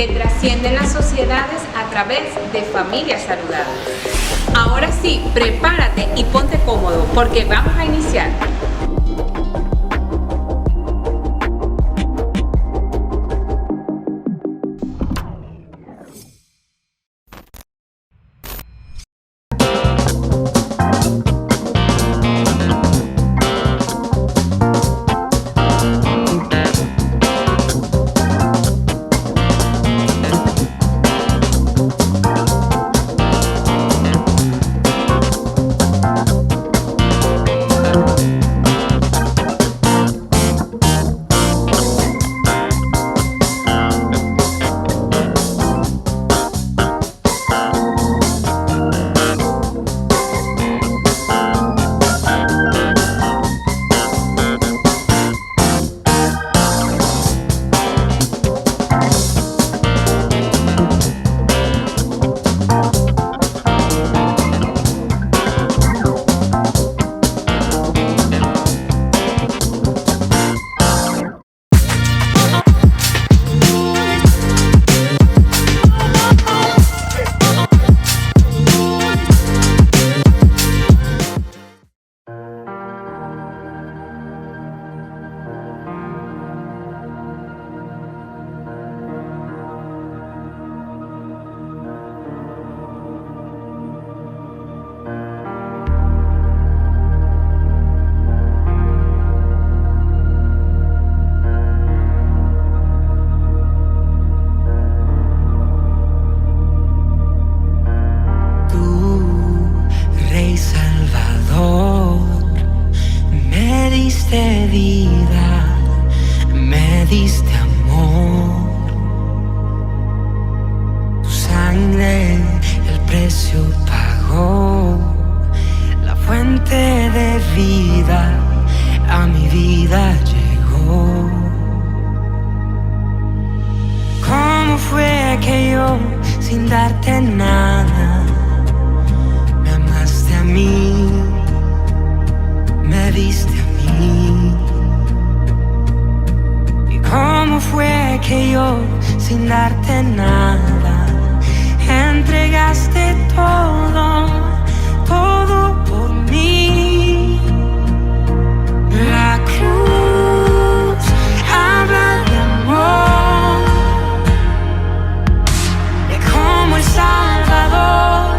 que trascienden las sociedades a través de familias saludables. Ahora sí, prepárate y ponte cómodo porque vamos a iniciar. Vida, me diste amor, tu sangre el precio pagó, la fuente de vida a mi vida llegó. ¿Cómo fue que yo, sin darte nada, me amaste a mí, me diste a mí? ¿Y cómo fue que yo, sin darte nada, entregaste todo, todo por mí? La cruz habla de amor, de cómo el Salvador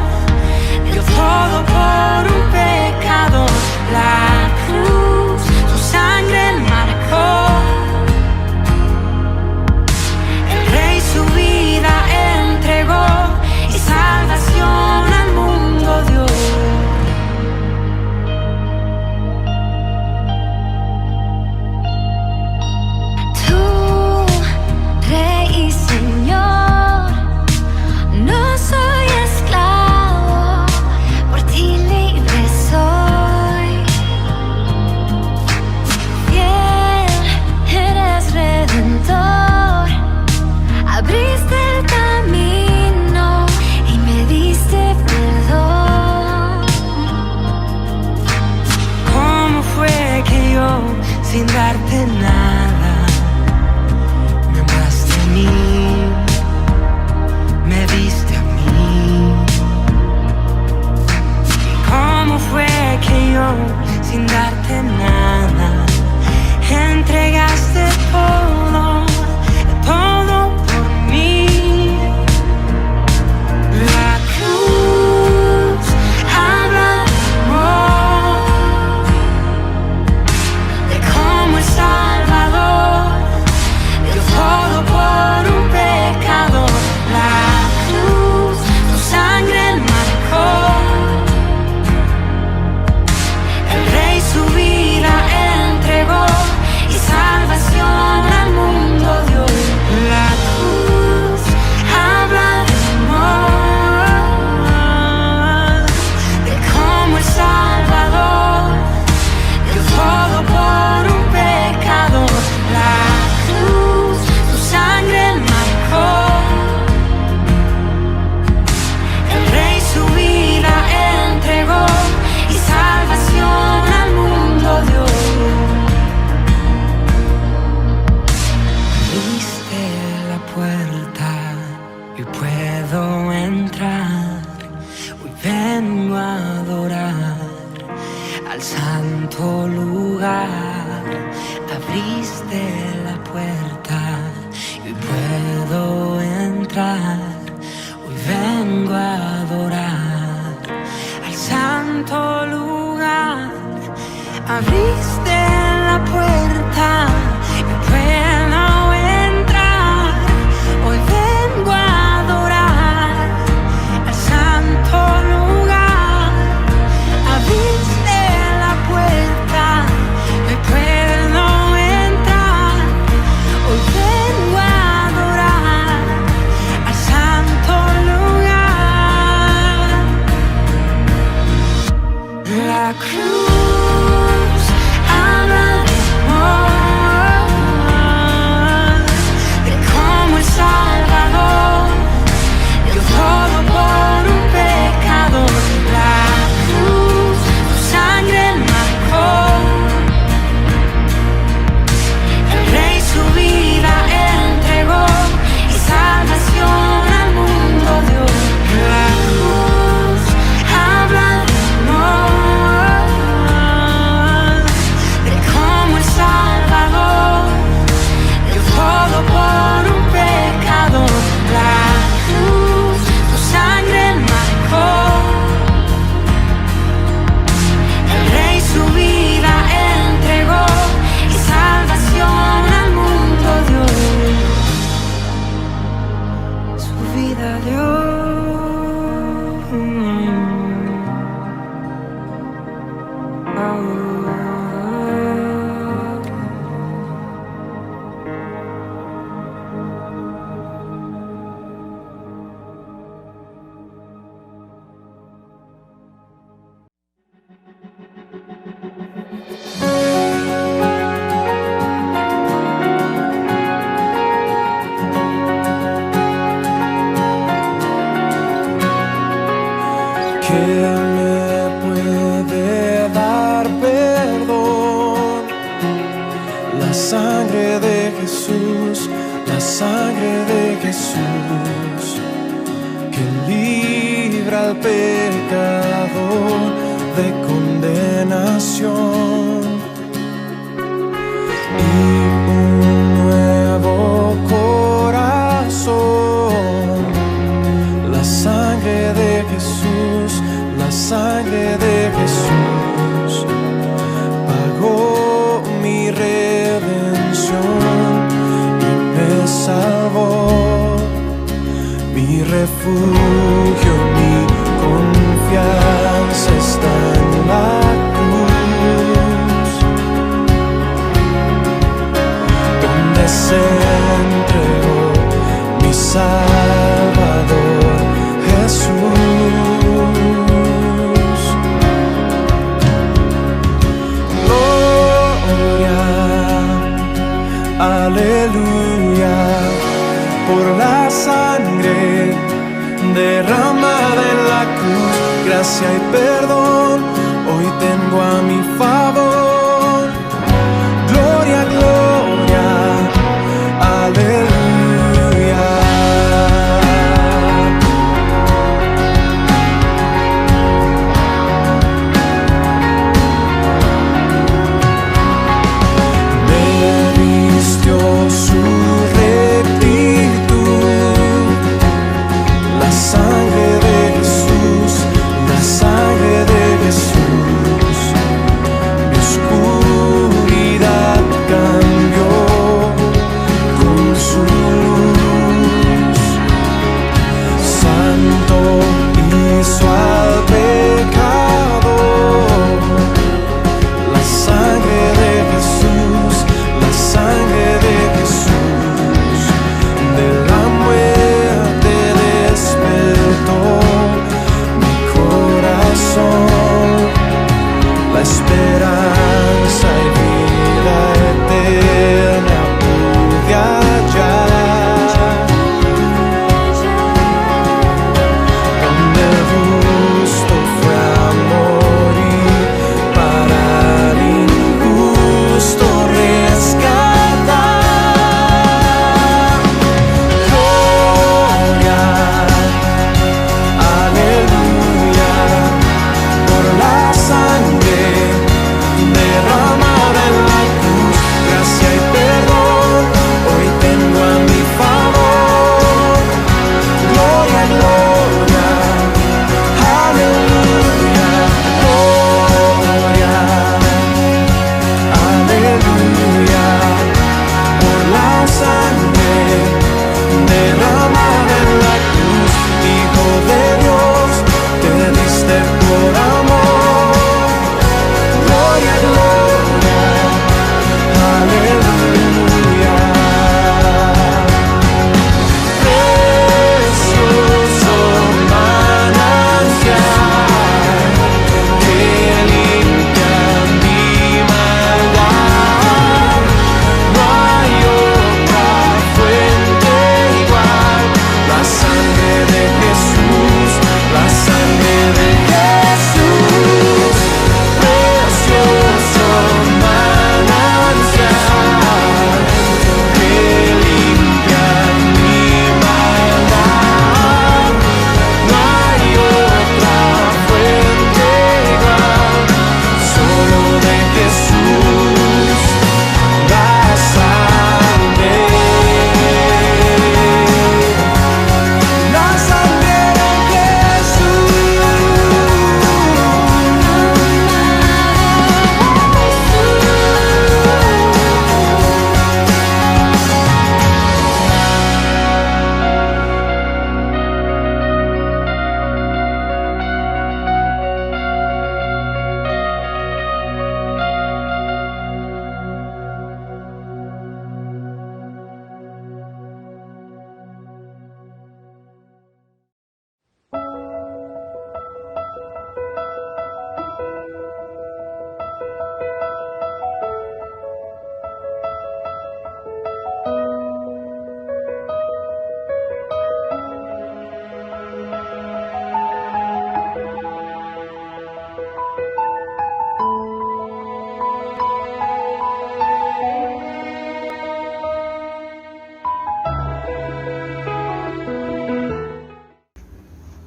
dio todo por un pecador. La cruz, su sangre marcó, el Rey su vida entregó y salvación al mundo dio. entrar, hoy vengo a adorar al santo lugar. Abriste la puerta y puedo entrar, hoy vengo a adorar al santo lugar. Abriste la puerta y puedo entrar, hoy vengo a adorar al santo lugar. La cruz habla de amor, de cómo el Salvador dio todo por un pecador. La cruz, tu sangre marcó, el Rey su vida entregó y salvación al mundo dio. La cruz habla de amor, de cómo el Salvador dio todo por un pecador. La cruz, tu sangre marcó, el Rey su vida entregó y salvación al mundo dio. Su vida dio. ¿Quién me puede dar perdón? La sangre de Jesús, la sangre de Jesús, que libra al pecador de condenación y un nuevo corazón. La sangre de Jesús, la sangre de Jesús pagó mi redención y me salvó. Mi refugio, mi confianza está en la cruz, donde se entregó mi Salvador Jesús. Gloria, aleluya, por la sangre derramada en la cruz, gracia y perdón hoy tengo a mi favor. Gloria, gloria, aleluya. Me vistió su rectitud, la sangre de Jesús, la sangre de Jesús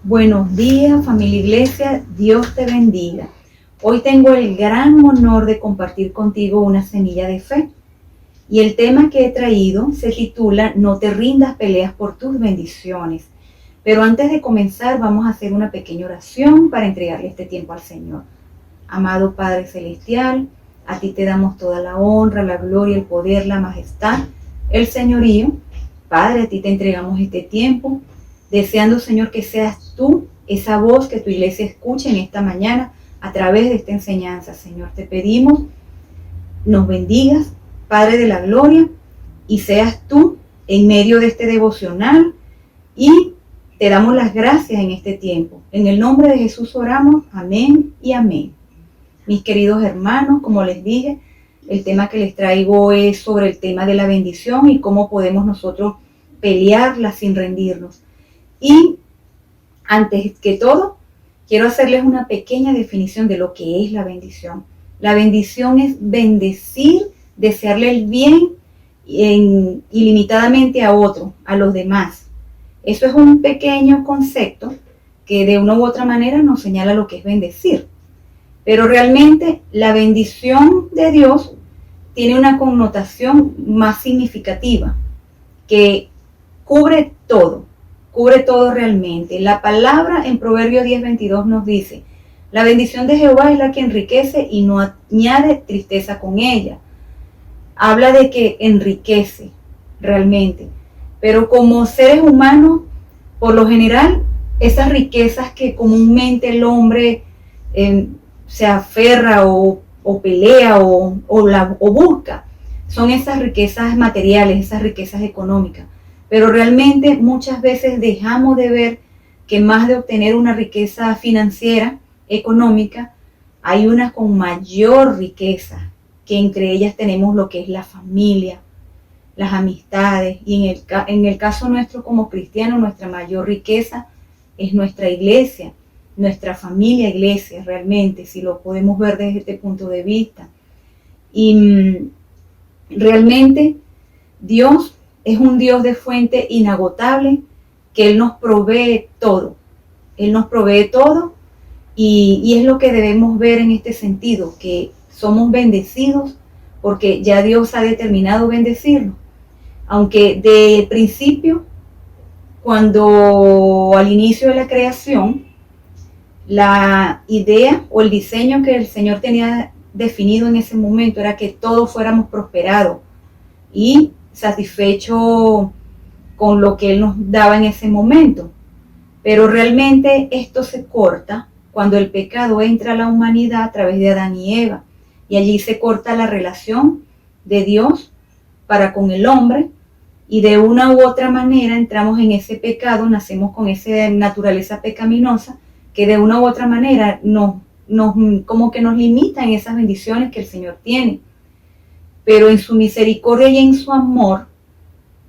Buenos días, familia Iglesia, Dios te bendiga. Hoy tengo el gran honor de compartir contigo una semilla de fe. Y el tema que he traído se titula No te rindas, peleas por tus bendiciones. Pero antes de comenzar vamos a hacer una pequeña oración para entregarle este tiempo al Señor. Amado Padre Celestial, a ti te damos toda la honra, la gloria, el poder, la majestad, el señorío. Padre, a ti te entregamos este tiempo, deseando, Señor, que seas tú esa voz que tu iglesia escuche en esta mañana a través de esta enseñanza. Señor, te pedimos, nos bendigas, Padre de la gloria, y seas tú en medio de este devocional, y te damos las gracias en este tiempo. En el nombre de Jesús oramos, amén y amén. Mis queridos hermanos, como les dije, el tema que les traigo es sobre el tema de la bendición y cómo podemos nosotros pelearla sin rendirnos. Y antes que todo, quiero hacerles una pequeña definición de lo que es la bendición. La bendición es bendecir, desearle el bien ilimitadamente a otro, a los demás. Eso es un pequeño concepto que de una u otra manera nos señala lo que es bendecir. Pero realmente la bendición de Dios tiene una connotación más significativa, que cubre todo realmente. La palabra en Proverbios 10:22 nos dice, la bendición de Jehová es la que enriquece y no añade tristeza con ella. Habla de que enriquece realmente. Pero como seres humanos, por lo general, esas riquezas que comúnmente el hombre se aferra o pelea o busca, son esas riquezas materiales, esas riquezas económicas. Pero realmente muchas veces dejamos de ver que más de obtener una riqueza financiera, económica, hay unas con mayor riqueza, que entre ellas tenemos lo que es la familia, las amistades, y en el caso nuestro como cristianos, nuestra mayor riqueza es nuestra iglesia, nuestra familia iglesia, realmente, si lo podemos ver desde este punto de vista. Y realmente Dios es un Dios de fuente inagotable, que Él nos provee todo. Él nos provee todo, y es lo que debemos ver en este sentido, que somos bendecidos porque ya Dios ha determinado bendecirnos. Aunque de principio, cuando al inicio de la creación, la idea o el diseño que el Señor tenía definido en ese momento era que todos fuéramos prosperados y satisfechos con lo que Él nos daba en ese momento. Pero realmente esto se corta cuando el pecado entra a la humanidad a través de Adán y Eva. Y allí se corta la relación de Dios para con el hombre, y de una u otra manera entramos en ese pecado, nacemos con esa naturaleza pecaminosa que de una u otra manera como que nos limita en esas bendiciones que el Señor tiene. Pero en su misericordia y en su amor,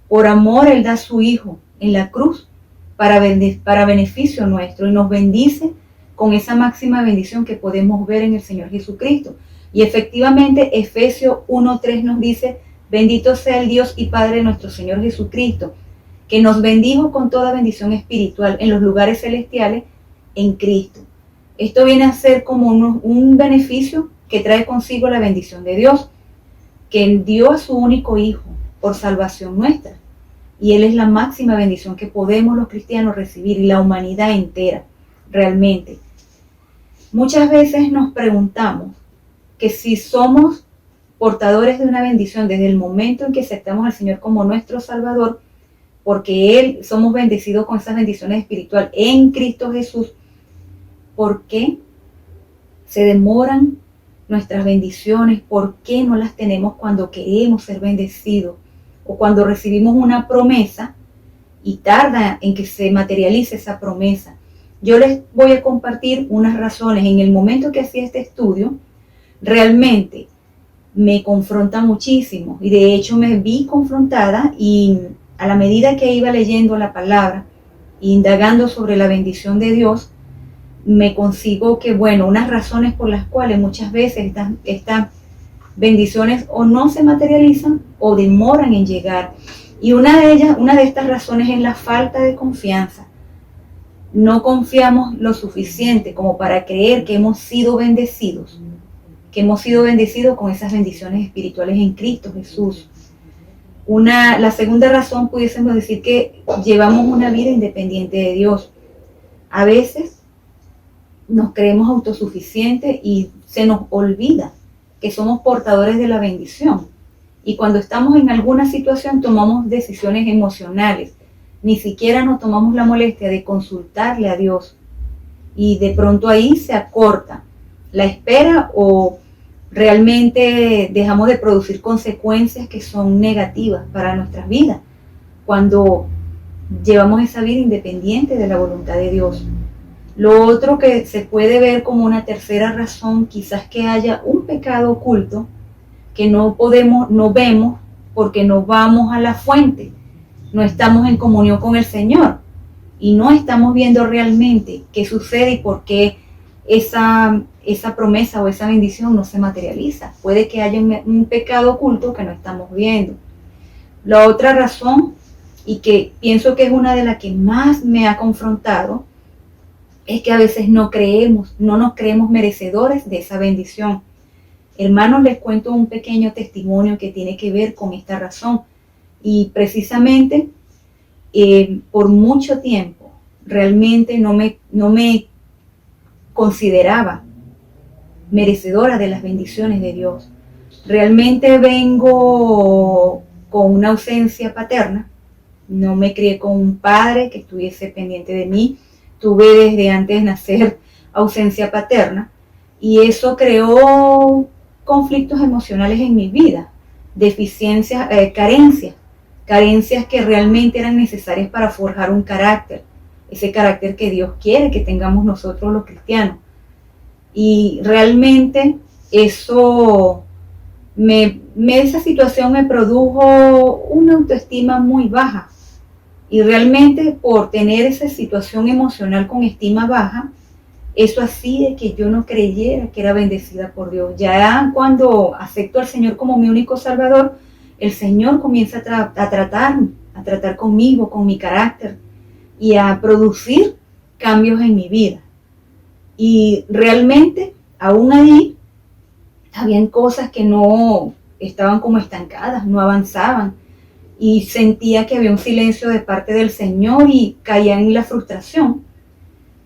por amor Él da a su Hijo en la cruz para beneficio nuestro, y nos bendice con esa máxima bendición que podemos ver en el Señor Jesucristo. Y efectivamente Efesios 1:3 nos dice, bendito sea el Dios y Padre de nuestro Señor Jesucristo, que nos bendijo con toda bendición espiritual en los lugares celestiales en Cristo. Esto viene a ser como un beneficio que trae consigo la bendición de Dios, que dio a su único Hijo por salvación nuestra. Y Él es la máxima bendición que podemos los cristianos recibir, y la humanidad entera, realmente. Muchas veces nos preguntamos que si somos portadores de una bendición desde el momento en que aceptamos al Señor como nuestro Salvador, porque somos bendecidos con esas bendiciones espirituales en Cristo Jesús, ¿por qué se demoran nuestras bendiciones? ¿Por qué no las tenemos cuando queremos ser bendecidos? O cuando recibimos una promesa y tarda en que se materialice esa promesa. Yo les voy a compartir unas razones. En el momento que hacía este estudio, realmente me confronta muchísimo, y de hecho me vi confrontada, y a la medida que iba leyendo la palabra, indagando sobre la bendición de Dios, me consigo que, unas razones por las cuales muchas veces estas bendiciones o no se materializan o demoran en llegar. Y una de estas razones es la falta de confianza. no confiamos lo suficiente como para creer que hemos sido bendecidos, con esas bendiciones espirituales en Cristo Jesús. La segunda razón pudiésemos decir que llevamos una vida independiente de Dios. A veces nos creemos autosuficientes y se nos olvida que somos portadores de la bendición. Y cuando estamos en alguna situación tomamos decisiones emocionales. Ni siquiera nos tomamos la molestia de consultarle a Dios. Y de pronto ahí se acorta la espera o realmente dejamos de producir consecuencias que son negativas para nuestras vidas cuando llevamos esa vida independiente de la voluntad de Dios. Lo otro que se puede ver como una tercera razón, quizás que haya un pecado oculto que no vemos porque no vamos a la fuente, no estamos en comunión con el Señor y no estamos viendo realmente qué sucede y por qué esa promesa o esa bendición no se materializa. Puede que haya un pecado oculto que no estamos viendo. La otra razón, y que pienso que es una de las que más me ha confrontado, es que a veces no nos creemos merecedores de esa bendición. Hermanos, les cuento un pequeño testimonio que tiene que ver con esta razón. Y precisamente por mucho tiempo realmente no me consideraba merecedora de las bendiciones de Dios. Realmente vengo con una ausencia paterna. No me crié con un padre que estuviese pendiente de mí. Tuve desde antes de nacer ausencia paterna y eso creó conflictos emocionales en mi vida, deficiencias, carencias que realmente eran necesarias para forjar un carácter, ese carácter que Dios quiere que tengamos nosotros los cristianos. Y realmente esa situación me produjo una autoestima muy baja. Y realmente por tener esa situación emocional con estima baja, eso hacía que yo no creyera que era bendecida por Dios. Ya cuando acepto al Señor como mi único Salvador, el Señor comienza a tratar conmigo, con mi carácter y a producir cambios en mi vida. Y realmente, aún ahí, habían cosas que no estaban como estancadas, no avanzaban. Y sentía que había un silencio de parte del Señor y caía en la frustración,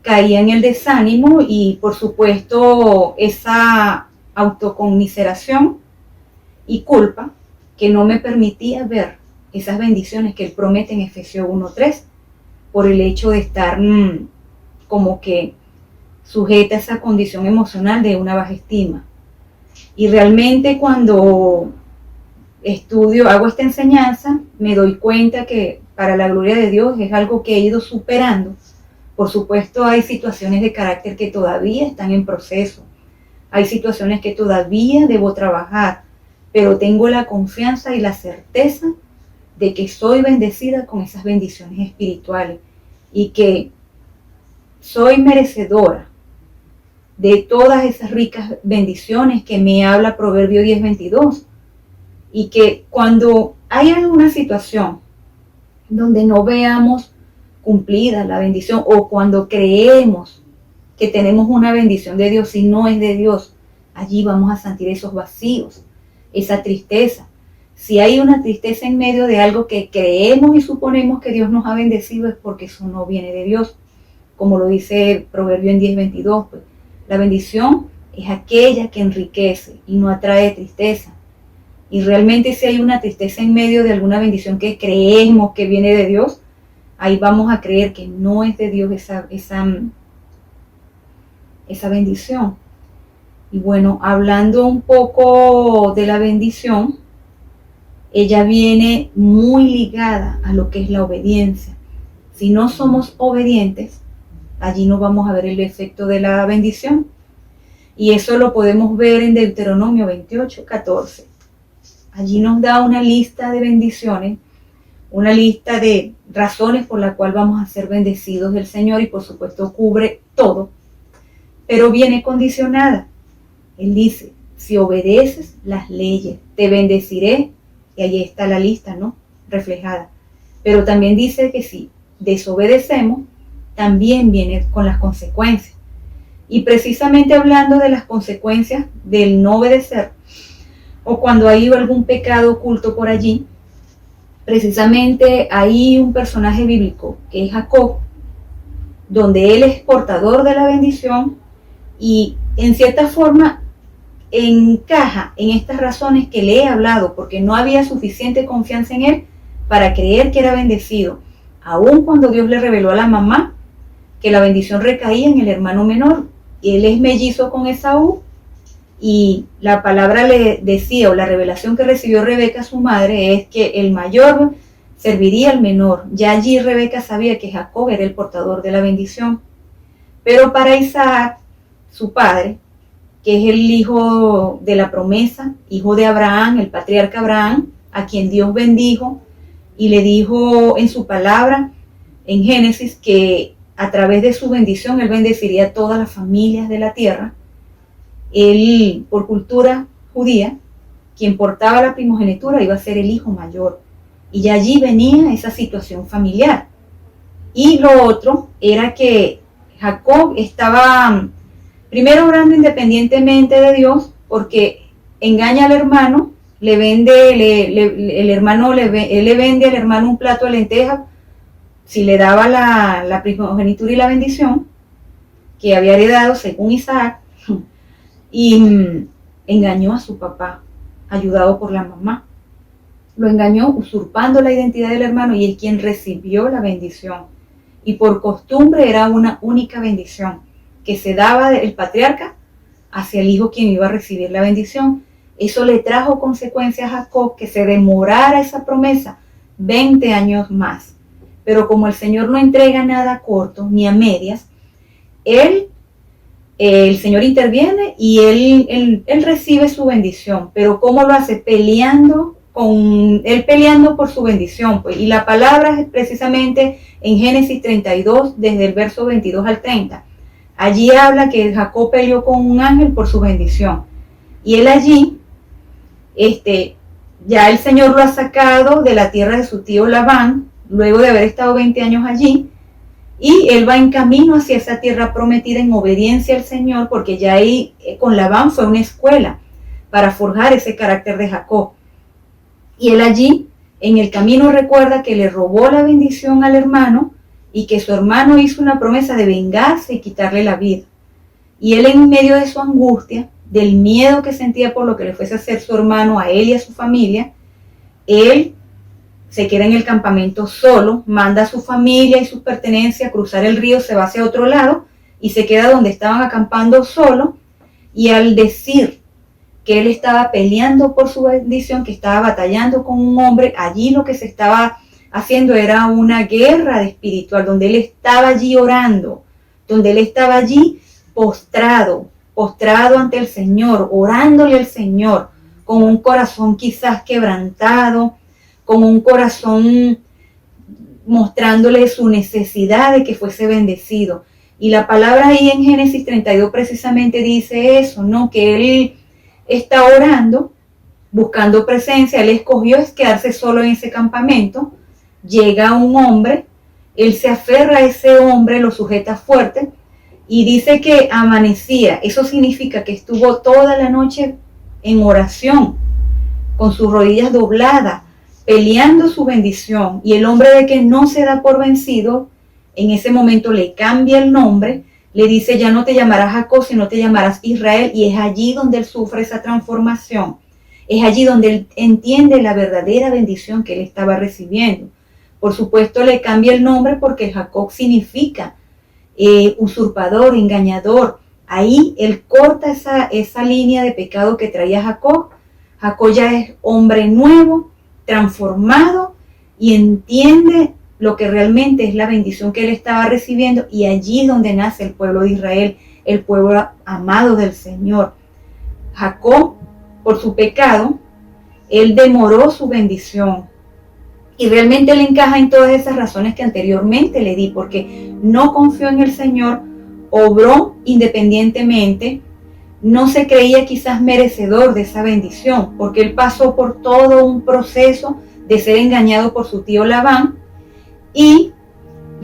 caía en el desánimo y por supuesto esa autoconmiseración y culpa que no me permitía ver esas bendiciones que Él promete en Efesios 1:3 por el hecho de estar como que sujeta a esa condición emocional de una baja estima. Y realmente cuando hago esta enseñanza, me doy cuenta que para la gloria de Dios es algo que he ido superando. Por supuesto hay situaciones de carácter que todavía están en proceso, hay situaciones que todavía debo trabajar, pero tengo la confianza y la certeza de que soy bendecida con esas bendiciones espirituales y que soy merecedora de todas esas ricas bendiciones que me habla Proverbio 10:22. Y que cuando hay alguna situación donde no veamos cumplida la bendición o cuando creemos que tenemos una bendición de Dios y no es de Dios, allí vamos a sentir esos vacíos, esa tristeza. Si hay una tristeza en medio de algo que creemos y suponemos que Dios nos ha bendecido, es porque eso no viene de Dios. Como lo dice Proverbio en 10:22, pues, la bendición es aquella que enriquece y no atrae tristeza. Y realmente si hay una tristeza en medio de alguna bendición que creemos que viene de Dios, ahí vamos a creer que no es de Dios esa bendición. Y bueno, hablando un poco de la bendición, ella viene muy ligada a lo que es la obediencia. Si no somos obedientes, allí no vamos a ver el efecto de la bendición. Y eso lo podemos ver en Deuteronomio 28:14. Allí nos da una lista de bendiciones, una lista de razones por la cual vamos a ser bendecidos del Señor y por supuesto cubre todo, pero viene condicionada. Él dice, si obedeces las leyes, te bendeciré, y ahí está la lista, ¿no? Reflejada. Pero también dice que si desobedecemos, también viene con las consecuencias. Y precisamente hablando de las consecuencias del no obedecer, o cuando hay algún pecado oculto por allí, precisamente hay un personaje bíblico que es Jacob, donde él es portador de la bendición y en cierta forma encaja en estas razones que le he hablado, porque no había suficiente confianza en él para creer que era bendecido, aun cuando Dios le reveló a la mamá que la bendición recaía en el hermano menor. Él es mellizo con Esaú y la palabra le decía, o la revelación que recibió Rebeca, su madre, es que el mayor serviría al menor. Ya allí Rebeca sabía que Jacob era el portador de la bendición. Pero para Isaac, su padre, que es el hijo de la promesa, hijo de Abraham, el patriarca Abraham, a quien Dios bendijo y le dijo en su palabra en Génesis que a través de su bendición él bendeciría a todas las familias de la tierra. Él, por cultura judía, quien portaba la primogenitura iba a ser el hijo mayor. Y ya allí venía esa situación familiar. Y lo otro era que Jacob estaba primero orando independientemente de Dios, porque engaña al hermano, él le vende al hermano un plato de lentejas, si le daba la primogenitura y la bendición que había heredado según Isaac, y engañó a su papá, ayudado por la mamá. Lo engañó usurpando la identidad del hermano y es quien recibió la bendición. Y por costumbre era una única bendición que se daba del patriarca hacia el hijo quien iba a recibir la bendición. Eso le trajo consecuencias a Jacob, que se demorara esa promesa 20 años más. Pero como el Señor no entrega nada corto ni a medias, el Señor interviene y él recibe su bendición. Pero ¿cómo lo hace? Peleando por su bendición. Pues. Y la palabra es precisamente en Génesis 32, desde el verso 22 al 30. Allí habla que Jacob peleó con un ángel por su bendición. Y él allí, ya el Señor lo ha sacado de la tierra de su tío Labán, luego de haber estado 20 años allí, y él va en camino hacia esa tierra prometida en obediencia al Señor, porque ya ahí con Labán fue una escuela para forjar ese carácter de Jacob. Y él allí, en el camino, recuerda que le robó la bendición al hermano y que su hermano hizo una promesa de vengarse y quitarle la vida. Y él, en medio de su angustia, del miedo que sentía por lo que le fuese a hacer su hermano a él y a su familia, él se queda en el campamento solo, manda a su familia y sus pertenencias a cruzar el río, se va hacia otro lado y se queda donde estaban acampando solo. Y al decir que él estaba peleando por su bendición, que estaba batallando con un hombre, allí lo que se estaba haciendo era una guerra espiritual, donde él estaba allí orando, donde él estaba allí postrado ante el Señor, orándole al Señor, con un corazón quizás quebrantado, con un corazón mostrándole su necesidad de que fuese bendecido. Y la palabra ahí en Génesis 32 precisamente dice eso, ¿no? Que él está orando, buscando presencia, él escogió quedarse solo en ese campamento. Llega un hombre, él se aferra a ese hombre, lo sujeta fuerte y dice que amanecía. Eso significa que estuvo toda la noche en oración, con sus rodillas dobladas, peleando su bendición. Y el hombre de que no se da por vencido, en ese momento le cambia el nombre, le dice: ya no te llamarás Jacob, sino te llamarás Israel. Y es allí donde él sufre esa transformación. Es allí donde él entiende la verdadera bendición que él estaba recibiendo. Por supuesto, le cambia el nombre porque Jacob significa usurpador, engañador. Ahí él corta esa línea de pecado que traía Jacob. Jacob ya es hombre nuevo, transformado, y entiende lo que realmente es la bendición que él estaba recibiendo, y allí donde nace el pueblo de Israel, el pueblo amado del Señor. Jacob, por su pecado, él demoró su bendición, y realmente él encaja en todas esas razones que anteriormente le di, porque no confió en el Señor, obró independientemente, no se creía quizás merecedor de esa bendición, porque él pasó por todo un proceso de ser engañado por su tío Labán, y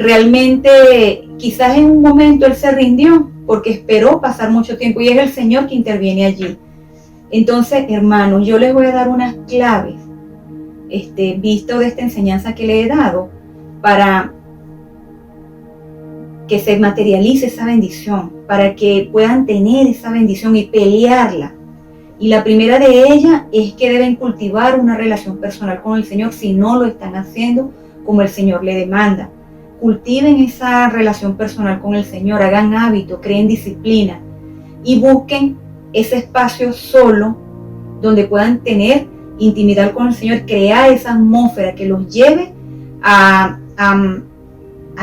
realmente quizás en un momento él se rindió porque esperó pasar mucho tiempo y es el Señor que interviene allí. Entonces, hermanos, yo les voy a dar unas claves, visto de esta enseñanza que le he dado, para que se materialice esa bendición, para que puedan tener esa bendición y pelearla. Y la primera de ellas es que deben cultivar una relación personal con el Señor si no lo están haciendo como el Señor le demanda. Cultiven esa relación personal con el Señor, hagan hábito, creen disciplina y busquen ese espacio solo donde puedan tener intimidad con el Señor, crear esa atmósfera que los lleve a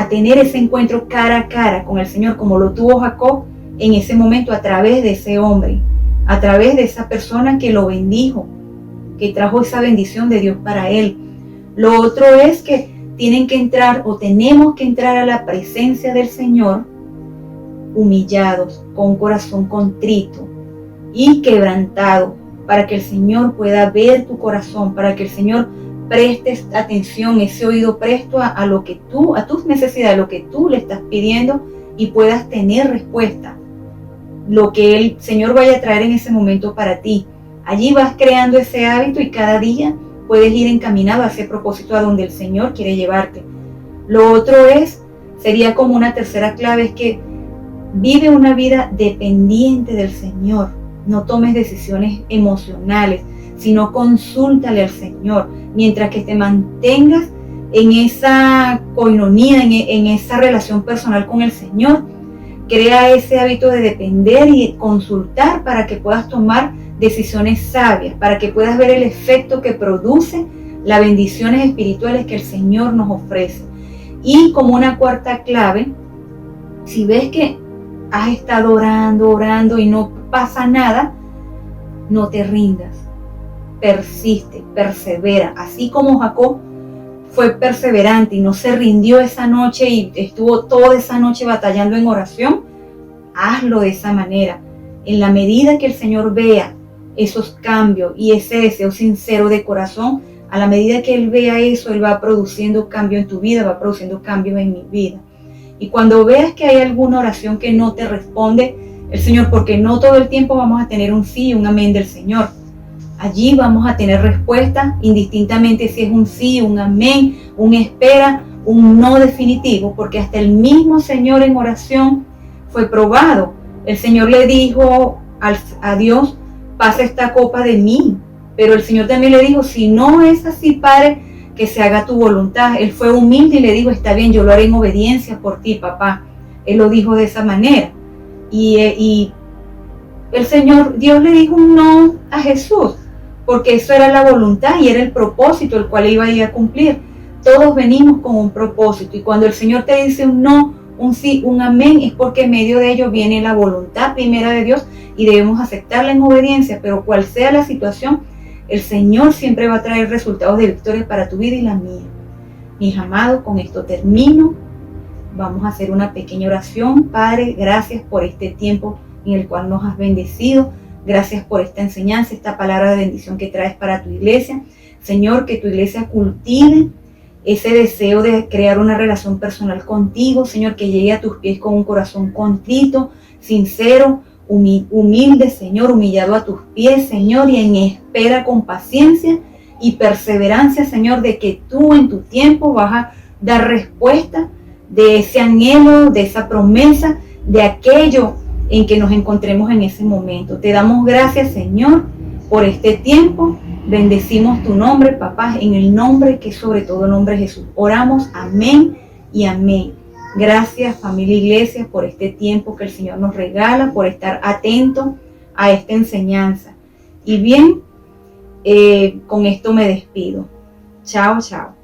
tener ese encuentro cara a cara con el Señor, como lo tuvo Jacob en ese momento a través de ese hombre, a través de esa persona que lo bendijo, que trajo esa bendición de Dios para él. Lo otro es que tienen que entrar o tenemos que entrar a la presencia del Señor humillados, con un corazón contrito y quebrantado, para que el Señor pueda ver tu corazón, para que el Señor preste atención, ese oído presto a lo que tú, a tus necesidades, a lo que tú le estás pidiendo y puedas tener respuesta. Lo que el Señor vaya a traer en ese momento para ti. Allí vas creando ese hábito y cada día puedes ir encaminado a ese propósito a donde el Señor quiere llevarte. Lo otro sería como una tercera clave, es que vive una vida dependiente del Señor. No tomes decisiones emocionales, sino consúltale al Señor. Mientras que te mantengas en esa coinonía, en esa relación personal con el Señor, crea ese hábito de depender y consultar para que puedas tomar decisiones sabias, para que puedas ver el efecto que produce las bendiciones espirituales que el Señor nos ofrece. Y como una cuarta clave, si ves que has estado orando y no pasa nada, no te rindas, persiste, persevera, así como Jacob fue perseverante y no se rindió esa noche y estuvo toda esa noche batallando en oración. Hazlo de esa manera. En la medida que el Señor vea esos cambios y ese deseo sincero de corazón, a la medida que Él vea eso, Él va produciendo cambio en tu vida, va produciendo cambios en mi vida. Y cuando veas que hay alguna oración que no te responde el Señor, porque no todo el tiempo vamos a tener un sí y un amén del Señor. Allí vamos a tener respuesta, indistintamente si es un sí, un amén, un espera, un no definitivo, porque hasta el mismo Señor en oración fue probado. El Señor le dijo a Dios, pasa esta copa de mí, pero el Señor también le dijo, si no es así, Padre, que se haga tu voluntad. Él fue humilde y le dijo, está bien, yo lo haré en obediencia por ti, papá. Él lo dijo de esa manera. Y el Señor, Dios le dijo un no a Jesús, porque eso era la voluntad y era el propósito el cual iba a ir a cumplir. Todos venimos con un propósito y cuando el Señor te dice un no, un sí, un amén, es porque en medio de ello viene la voluntad primera de Dios y debemos aceptarla en obediencia, pero cual sea la situación, el Señor siempre va a traer resultados de victoria para tu vida y la mía. Mis amados, con esto termino. Vamos a hacer una pequeña oración. Padre, gracias por este tiempo en el cual nos has bendecido. Gracias por esta enseñanza, esta palabra de bendición que traes para tu iglesia. Señor, que tu iglesia cultive ese deseo de crear una relación personal contigo. Señor, que llegue a tus pies con un corazón contrito, sincero, humilde, Señor, humillado a tus pies, Señor, y en espera con paciencia y perseverancia, Señor, de que tú en tu tiempo vas a dar respuesta de ese anhelo, de esa promesa, de aquello en que nos encontremos en ese momento. Te damos gracias, Señor, por este tiempo. Bendecimos tu nombre, papá, en el nombre que sobre todo nombre Jesús. Oramos, amén y amén. Gracias, familia Iglesia, por este tiempo que el Señor nos regala, por estar atento a esta enseñanza. Y bien, con esto me despido. Chao, chao.